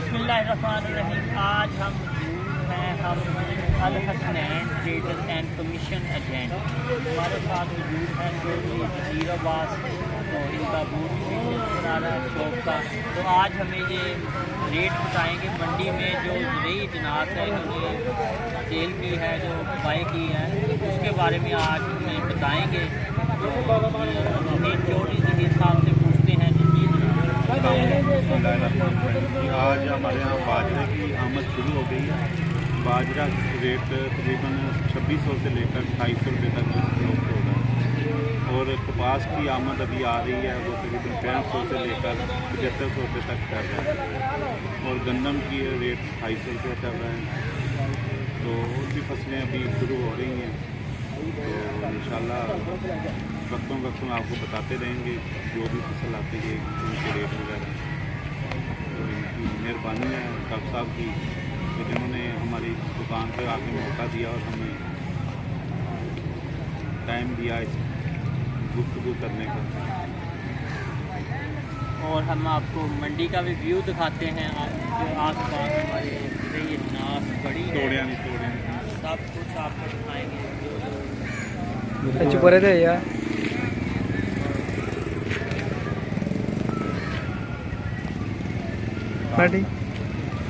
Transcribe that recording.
बिस्मिल्लाहिर्रहमानिर्रहीम। आज हम Al Hasnain trader and commission agent, हमारे साथ मौजूद है चौधरी जहीर अब्बास, तो इनका बूथ पुराना शॉप का। तो आज हमें ये रेट बताएंगे मंडी में जो नई इजनात है इन्होंने सेल की है, जो बाई की है, उसके बारे में आज हमें बताएंगे। तो हमें चौधरी जहीर साहब से पूछते हैं आज हमारे यहाँ बाजरे की आमद शुरू हो गई है। बाजरा रेट तकरीबन 2600 से लेकर 250 रुपये तक उपलब्ध होगा और कपास की आमद अभी आ रही है, वो तकरीबन 6500 से लेकर 7500 रुपये तक चल रहा है और गंदम की रेट 250 रुपये चल रहा है। तो और भी फसलें अभी शुरू हो रही हैं, तो इंशाल्लाह वक्तों आपको बताते रहेंगे जो भी फसल आती है उनके रेट वगैरह। तो इनकी मेहरबानी है डॉक्टर साहब की कि जिन्होंने हमारी दुकान पे आके मौका दिया और हमें टाइम दिया इस गुफ्तगू करने का। और हम आपको मंडी का भी व्यू दिखाते हैं। जो आस पास हमारे ये नाश बड़ी तोड़िया नहीं सब कुछ आपको दिखाएंगे। चुप रहे थे यार। पार्टी